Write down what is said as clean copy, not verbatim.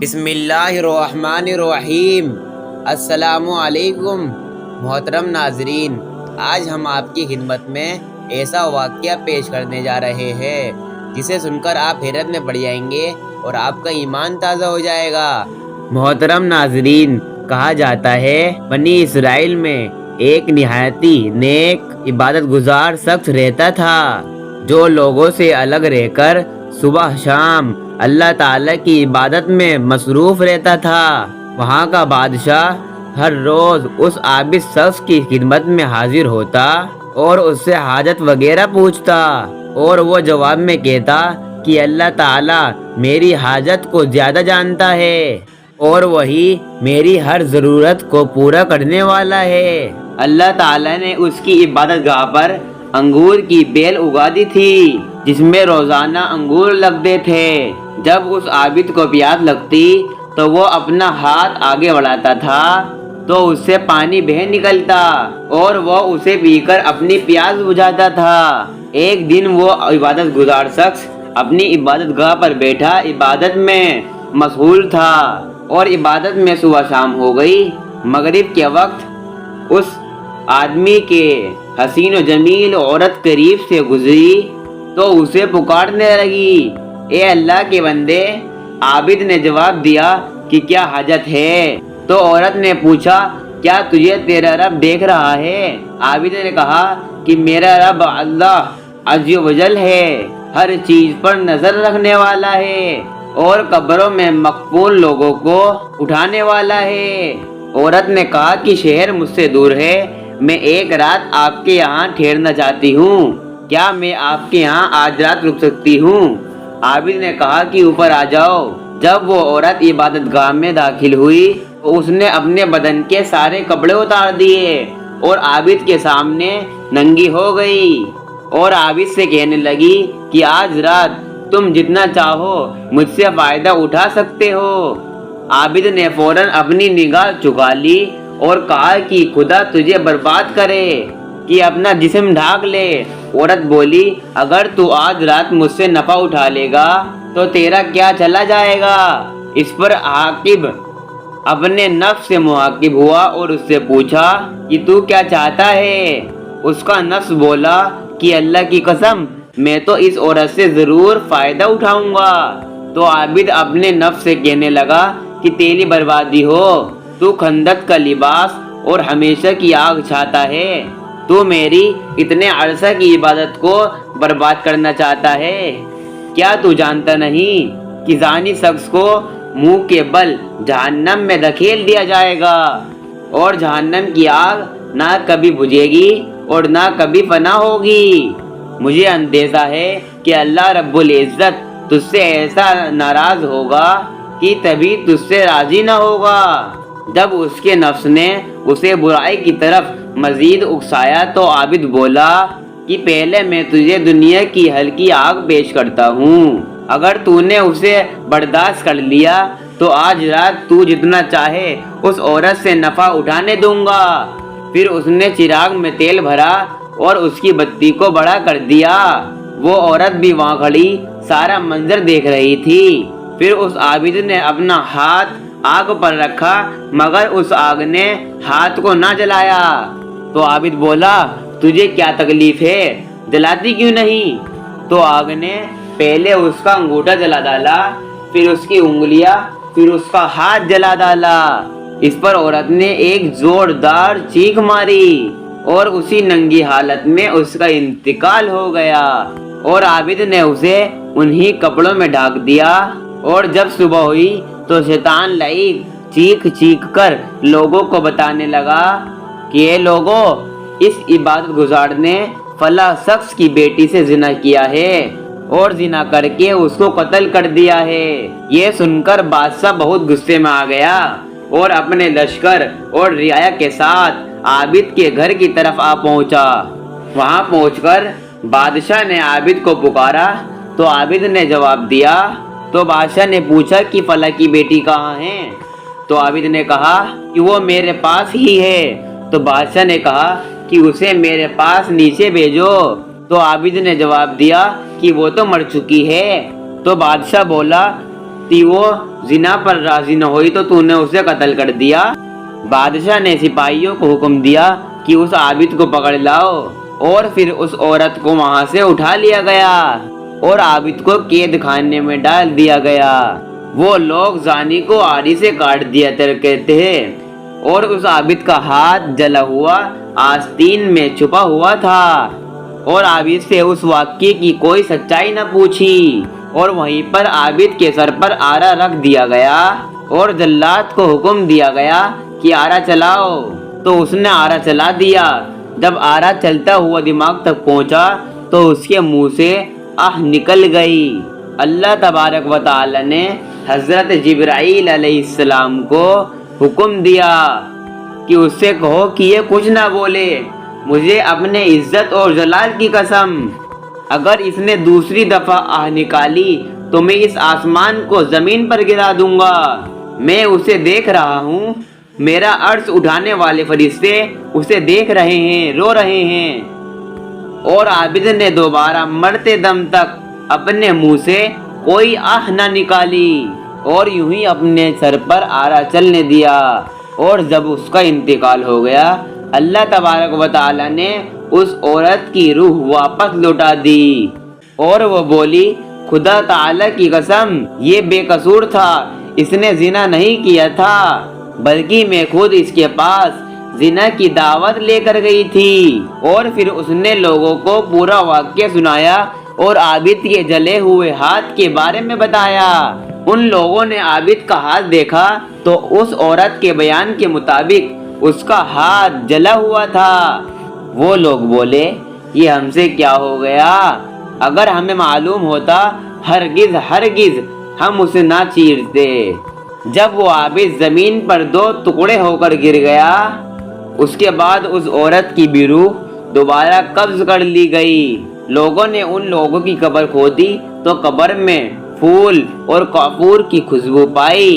بسم اللہ الرحمن الرحیم۔ السلام علیکم محترم ناظرین، آج ہم آپ کی خدمت میں ایسا واقعہ پیش کرنے جا رہے ہیں جسے سن کر آپ حیرت میں پڑ جائیں گے اور آپ کا ایمان تازہ ہو جائے گا۔ محترم ناظرین، کہا جاتا ہے بنی اسرائیل میں ایک نہایتی نیک عبادت گزار شخص رہتا تھا جو لوگوں سے الگ رہ کر صبح شام اللہ تعالیٰ کی عبادت میں مصروف رہتا تھا۔ وہاں کا بادشاہ ہر روز اس عابد شخص کی خدمت میں حاضر ہوتا اور اس سے حاجت وغیرہ پوچھتا، اور وہ جواب میں کہتا کہ اللہ تعالیٰ میری حاجت کو زیادہ جانتا ہے اور وہی میری ہر ضرورت کو پورا کرنے والا ہے۔ اللہ تعالیٰ نے اس کی عبادت گاہ پر انگور کی بیل اگا دی تھی جس میں روزانہ انگور لگتے تھے۔ جب اس عابد کو پیاس لگتی تو وہ اپنا ہاتھ آگے بڑھاتا تھا تو اس سے پانی بہہ نکلتا اور وہ اسے پی کر اپنی پیاس بجھاتا تھا۔ ایک دن وہ عبادت گزار شخص اپنی عبادت گاہ پر بیٹھا عبادت میں مشغول تھا اور عبادت میں صبح شام ہو گئی۔ مغرب کے وقت اس آدمی کے حسین و جمیل عورت قریب سے گزری تو اسے پکارنے لگی، اے اللہ کے بندے۔ عابد نے جواب دیا کہ کیا حاجت ہے؟ تو عورت نے پوچھا، کیا تجھے تیرا رب دیکھ رہا ہے؟ عابد نے کہا کہ میرا رب اللہ عز و جل ہے، ہر چیز پر نظر رکھنے والا ہے اور قبروں میں مقبول لوگوں کو اٹھانے والا ہے۔ عورت نے کہا کہ شہر مجھ سے دور ہے، میں ایک رات آپ کے یہاں ٹھہرنا چاہتی ہوں، کیا میں آپ کے یہاں آج رات رک سکتی ہوں؟ عابد نے کہا کہ اوپر آ جاؤ۔ جب وہ عورت عبادت گاہ میں داخل ہوئی تو اس نے اپنے بدن کے سارے کپڑے اتار دیے اور عابد کے سامنے ننگی ہو گئی اور عابد سے کہنے لگی کہ آج رات تم جتنا چاہو مجھ سے فائدہ اٹھا سکتے ہو۔ عابد نے فوراً اپنی نگاہ چکا لی اور کہا کہ خدا تجھے برباد کرے کہ اپنا جسم ڈھانک لے۔ عورت بولی، اگر تو آج رات مجھ سے نفع اٹھا لے گا تو تیرا کیا چلا جائے گا؟ اس پر عاقب اپنے نفس سے محاکب ہوا اور اس سے پوچھا کہ تو کیا چاہتا ہے؟ اس کا نفس بولا کہ اللہ کی قسم، میں تو اس عورت سے ضرور فائدہ اٹھاؤں گا۔ تو عابد اپنے نفس سے کہنے لگا کہ تیری بربادی ہو، تو خندق کا لباس اور ہمیشہ کی آگ چاہتا ہے، تو میری اتنے عرصہ کی عبادت کو برباد کرنا چاہتا ہے۔ کیا تو جانتا نہیں کہ زانی شخص کو منہ کے بل جہنم میں دھکیل دیا جائے گا اور جہنم کی آگ نہ کبھی بجھے گی اور نہ کبھی فنا ہوگی؟ مجھے اندیشہ ہے کہ اللہ رب العزت تجھ سے ایسا ناراض ہوگا کہ تبھی تجھ سے راضی نہ ہوگا۔ جب اس کے نفس نے اسے برائی کی طرف مزید اکسایا تو عابد بولا کہ پہلے میں تجھے دنیا کی ہلکی آگ پیش کرتا ہوں، اگر تو نے اسے برداشت کر لیا تو آج رات تو جتنا چاہے اس عورت سے نفع اٹھانے دوں گا۔ پھر اس نے چراغ میں تیل بھرا اور اس کی بتی کو بڑا کر دیا۔ وہ عورت بھی وہاں کھڑی سارا منظر دیکھ رہی تھی۔ پھر اس عابد نے اپنا ہاتھ آگ پر رکھا مگر اس آگ نے ہاتھ کو نہ جلایا۔ تو عابد بولا، تجھے کیا تکلیف ہے، جلاتی کیوں نہیں؟ تو آگ نے پہلے اس کا انگوٹھا جلا ڈالا، پھر اس کی انگلیاں، پھر اس کا ہاتھ جلا ڈالا۔ اس پر عورت نے ایک زوردار چیخ ماری اور اسی ننگی حالت میں اس کا انتقال ہو گیا اور عابد نے اسے انہی کپڑوں میں ڈھانک دیا۔ اور جب صبح ہوئی تو شیطان لعین چیخ چیخ کر لوگوں کو بتانے لگا کہ اے لوگوں، اس عبادت گزار نے فلاں شخص کی بیٹی سے زنا کیا ہے اور زنا کر کے اس کو قتل کر دیا ہے۔ یہ سن کر بادشاہ بہت غصے میں آ گیا اور اپنے لشکر اور رعایا کے ساتھ عابد کے گھر کی طرف آ پہنچا۔ وہاں پہنچ کر بادشاہ نے عابد کو پکارا تو عابد نے جواب دیا۔ تو بادشاہ نے پوچھا کہ فلاں کی بیٹی کہاں ہے؟ تو عابد نے کہا کہ وہ میرے پاس ہی ہے۔ تو بادشاہ نے کہا کہ اسے میرے پاس نیچے بھیجو۔ تو عابد نے جواب دیا کہ وہ تو مر چکی ہے۔ تو بادشاہ بولا، دیکھتی وہ زنا پر راضی نہ ہوئی تو تو نے اسے قتل کر دیا۔ بادشاہ نے سپاہیوں کو حکم دیا کہ اس عابد کو پکڑ لاؤ، اور پھر اس عورت کو وہاں سے اٹھا لیا گیا اور عابد کو قید خانے میں ڈال دیا گیا۔ وہ لوگ زانی کو آری سے کاٹ دیا کرتے تھے، اور اس عابد کا ہاتھ جلا ہوا آستین میں چھپا ہوا تھا، اور عابد سے اس واقعے کی کوئی سچائی نہ پوچھی، اور وہیں پر عابد کے سر پر آرا رکھ دیا گیا، اور جلاد کو حکم دیا گیا کہ آرا چلاؤ، تو اس نے آرا چلا دیا۔ جب آرا چلتا ہوا دماغ تک پہنچا تو اس کے منہ سے آہ نکل گئی۔ اللہ تبارک و تعالی نے حضرت جبرائیل علیہ السلام کو حکم دیا کہ اس سے کہو کہ یہ کچھ نہ بولے، مجھے اپنے عزت اور جلال کی قسم، اگر اس نے دوسری دفعہ آہ نکالی تو میں اس آسمان کو زمین پر گرا دوں گا۔ میں اسے دیکھ رہا ہوں، میرا عرش اٹھانے والے فرشتے اسے دیکھ رہے ہیں، رو رہے ہیں۔ اور عابد نے دوبارہ مرتے دم تک اپنے منہ سے کوئی آہ نہ نکالی، اور یوں ہی اپنے سر پر آرا چلنے دیا۔ اور جب اس کا انتقال ہو گیا، اللہ تبارک و تعالی نے اس عورت کی روح واپس لوٹا دی، اور وہ بولی، خدا تعالی کی قسم، یہ بے قصور تھا، اس نے زنا نہیں کیا تھا، بلکہ میں خود اس کے پاس زنا کی دعوت لے کر گئی تھی۔ اور پھر اس نے لوگوں کو پورا واقعہ سنایا اور عابد کے جلے ہوئے ہاتھ کے بارے میں بتایا۔ ان لوگوں نے عابد کا ہاتھ دیکھا تو اس عورت کے بیان کے مطابق اس کا ہاتھ جلا ہوا تھا۔ وہ لوگ بولے، یہ ہم سے کیا ہو گیا؟ اگر ہمیں معلوم ہوتا ہرگز ہم اسے نہ چیرتے۔ جب وہ عابد زمین پر 2 ٹکڑے ہو کر گر گیا، اس کے بعد اس عورت کی بھی روح دوبارہ قبض کر لی گئی۔ لوگوں نے ان لوگوں کی قبر کھودی تو قبر میں پھول اور کافور کی خوشبو پائی۔